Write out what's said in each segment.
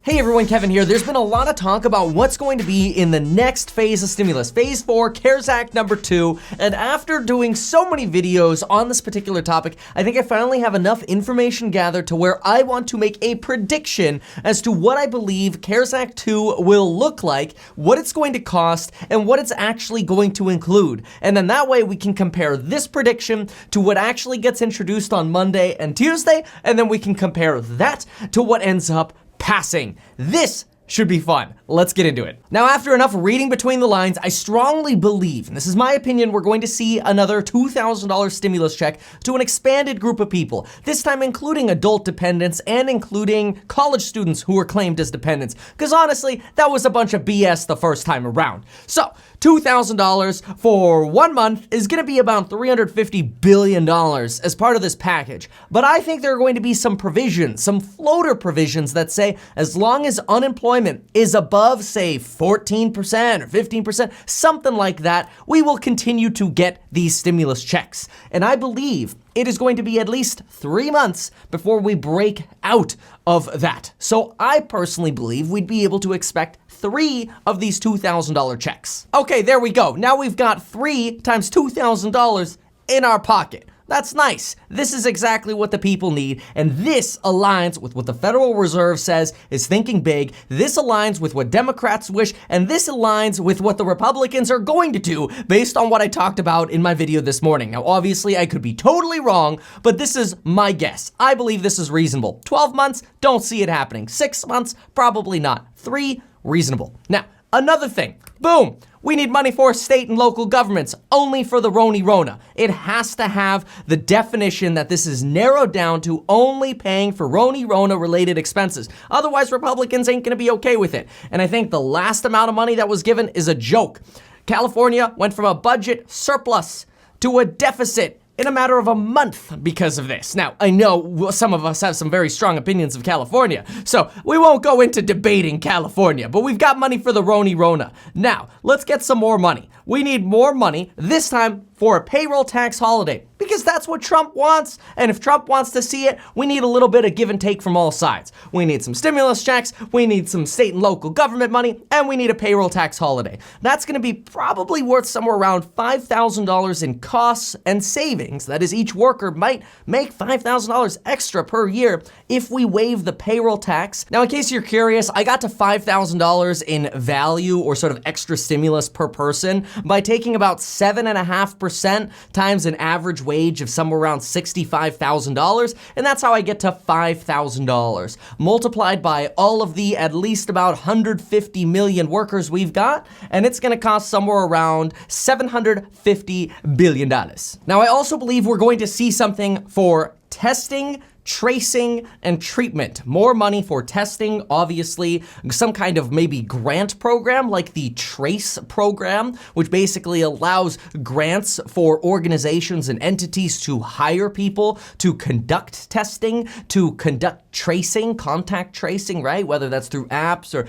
Hey everyone, Kevin here. There's been a lot of talk about what's going to be in the next phase of stimulus, phase 4, CARES Act number 2, and after doing so many videos on this particular topic, I think I finally have enough information gathered to where I want to make a prediction as to what I believe CARES Act 2 will look like, what it's going to cost, and what it's actually going to include. And then that way we can compare this prediction to what actually gets introduced on Monday and Tuesday, and then we can compare that to what ends up passing. This should be fun. Let's get into it. Now, after enough reading between the lines, I strongly believe, and this is my opinion, we're going to see another $2,000 stimulus check to an expanded group of people, this time including adult dependents and including college students who were claimed as dependents, because honestly, that was a bunch of BS the first time around. So, $2,000 for 1 month is gonna be about $350 billion as part of this package. But I think there are going to be some provisions, some floater provisions that say as long as unemployment is above, say, 14% or 15%, something like that, we will continue to get these stimulus checks. And I believe it is going to be at least 3 months before we break out of that. So I personally believe we'd be able to expect 3 of these $2,000 checks. Okay, there we go. Now we've got 3 times $2,000 in our pocket. That's nice. This is exactly what the people need, and this aligns with what the Federal Reserve says is thinking big. This aligns with what Democrats wish, and this aligns with what the Republicans are going to do based on what I talked about in my video this morning. Now, obviously, I could be totally wrong, but this is my guess. I believe this is reasonable. 12 months, don't see it happening. 6 months, probably not. 3, reasonable. Now, another thing, boom. We need money for state and local governments, only for the Rona. It has to have the definition that this is narrowed down to only paying for Rona related expenses. Otherwise, Republicans ain't gonna be okay with it. And I think the last amount of money that was given is a joke. California went from a budget surplus to a deficit in a matter of a month because of this. Now, I know some of us have some very strong opinions of California, so we won't go into debating California, but we've got money for the Rona. Now, let's get some more money. We need more money, this time for a payroll tax holiday, because that's what Trump wants, and if Trump wants to see it, we need a little bit of give and take from all sides. We need some stimulus checks, we need some state and local government money, and we need a payroll tax holiday. That's gonna be probably worth somewhere around $5,000 in costs and savings. That is, each worker might make $5,000 extra per year if we waive the payroll tax. Now, in case you're curious, I got to $5,000 in value or sort of extra stimulus per person by taking about 7.5% times an average wage of somewhere around $65,000, and that's how I get to $5,000. Multiplied by all of the at least about 150 million workers we've got, and it's gonna cost somewhere around $750 billion. Now, I also believe we're going to see something for testing, tracing, and treatment. More money for testing, obviously, some kind of maybe grant program like the TRACE program, which basically allows grants for organizations and entities to hire people to conduct testing, to conduct tracing, contact tracing, right? Whether that's through apps or,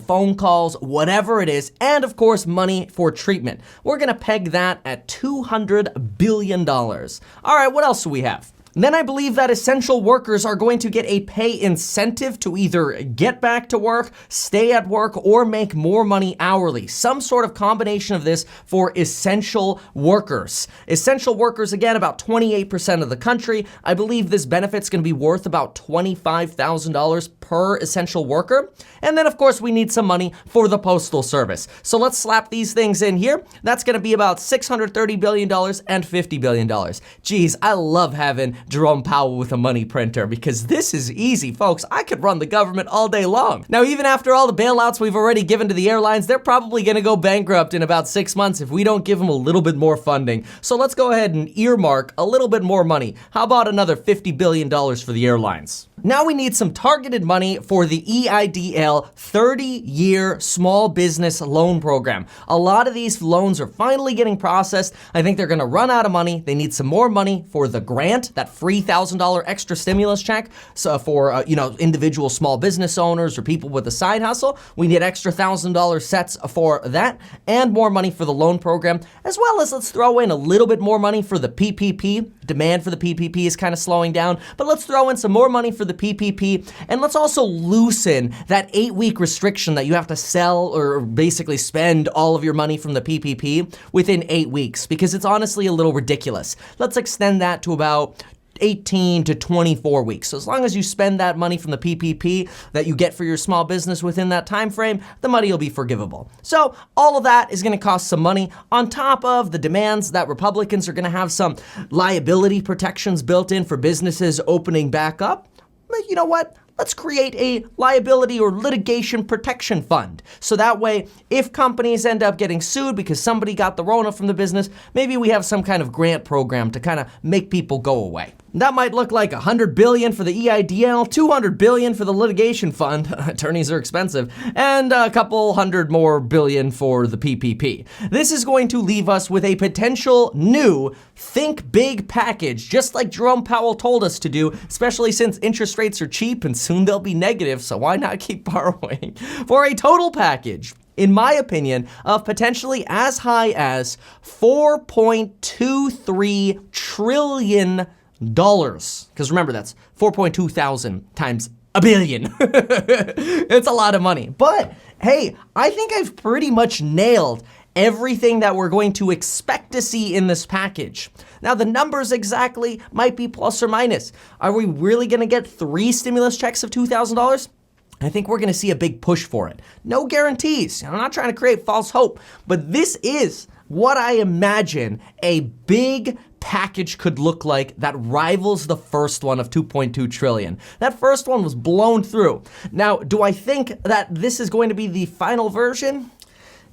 phone calls, whatever it is. And of course, money for treatment. We're gonna peg that at $200 billion. All right, what else do we have? Then I believe that essential workers are going to get a pay incentive to either get back to work, stay at work, or make more money hourly. Some sort of combination of this for essential workers. Essential workers, again, about 28% of the country. I believe this benefit's gonna be worth about $25,000 per essential worker. And then, of course, we need some money for the Postal Service. So let's slap these things in here. That's gonna be about $630 billion and $50 billion. Geez, I love having Jerome Powell with a money printer, because this is easy, folks. I could run the government all day long. Now, even after all the bailouts we've already given to the airlines, they're probably gonna go bankrupt in about 6 months if we don't give them a little bit more funding. So let's go ahead and earmark a little bit more money. How about another $50 billion for the airlines? Now we need some targeted money for the EIDL 30-year small business loan program. A lot of these loans are finally getting processed. I think they're gonna run out of money. They need some more money for the grant, that free $1,000 extra stimulus check. So for, individual small business owners or people with a side hustle, we need extra $1,000 sets for that, and more money for the loan program, as well as let's throw in a little bit more money for the PPP. Demand for the PPP is kind of slowing down, but let's throw in some more money for the the PPP, and let's also loosen that 8-week restriction that you have to sell or basically spend all of your money from the PPP within 8 weeks, because it's honestly a little ridiculous. Let's extend that to about 18 to 24 weeks. So as long as you spend that money from the PPP that you get for your small business within that time frame, the money will be forgivable. So all of that is going to cost some money on top of the demands that Republicans are going to have some liability protections built in for businesses opening back up. But you know what? Let's create a liability or litigation protection fund. So that way, if companies end up getting sued because somebody got the Rona from the business, maybe we have some kind of grant program to kind of make people go away. That might look like $100 billion for the EIDL, $200 billion for the litigation fund, attorneys are expensive, and a couple hundred more billion for the PPP. This is going to leave us with a potential new think big package, just like Jerome Powell told us to do, especially since interest rates are cheap and soon they'll be negative, so why not keep borrowing? For a total package, in my opinion, of potentially as high as $4.23 trillion. Because remember, that's 4.2 thousand times a billion. It's a lot of money. But hey, I think I've pretty much nailed everything that we're going to expect to see in this package. Now, the numbers exactly might be plus or minus. Are we really going to get 3 stimulus checks of $2,000? I think we're going to see a big push for it. No guarantees. I'm not trying to create false hope, but this is what I imagine a big package could look like that rivals the first one of 2.2 trillion. That first one was blown through. Now, do I think that this is going to be the final version?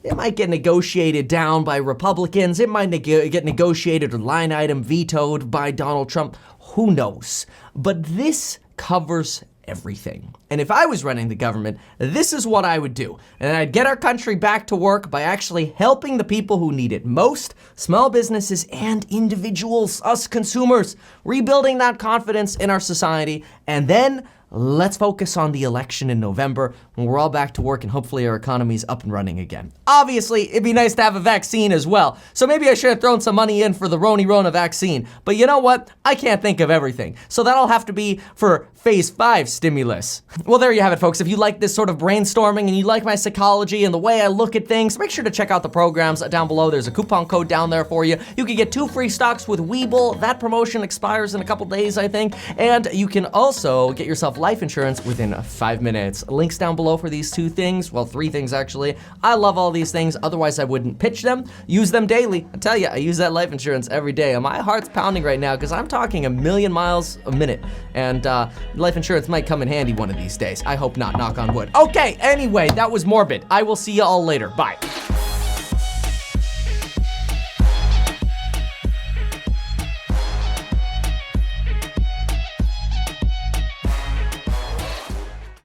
It might get negotiated down by Republicans. It might get negotiated or line item vetoed by Donald Trump. Who knows? But this covers everything. And if I was running the government, this is what I would do. And I'd get our country back to work by actually helping the people who need it most, small businesses and individuals, us consumers, rebuilding that confidence in our society, and then let's focus on the election in November when we're all back to work and hopefully our economy's up and running again. Obviously, it'd be nice to have a vaccine as well. So maybe I should have thrown some money in for the Rona vaccine. But you know what? I can't think of everything. So that'll have to be for phase 5 stimulus. Well, there you have it, folks. If you like this sort of brainstorming and you like my psychology and the way I look at things, make sure to check out the programs down below. There's a coupon code down there for you. You can get 2 free stocks with Webull. That promotion expires in a couple days, I think. And you can also get yourself life insurance within 5 minutes. Links down below for these 2 things. Well, 3 things actually. I love all these things. Otherwise, I wouldn't pitch them. Use them daily. I tell you, I use that life insurance every day. And my heart's pounding right now because I'm talking 1,000,000 miles a minute. And life insurance might come in handy one of these days. I hope not, knock on wood. Okay, anyway, that was morbid. I will see you all later. Bye.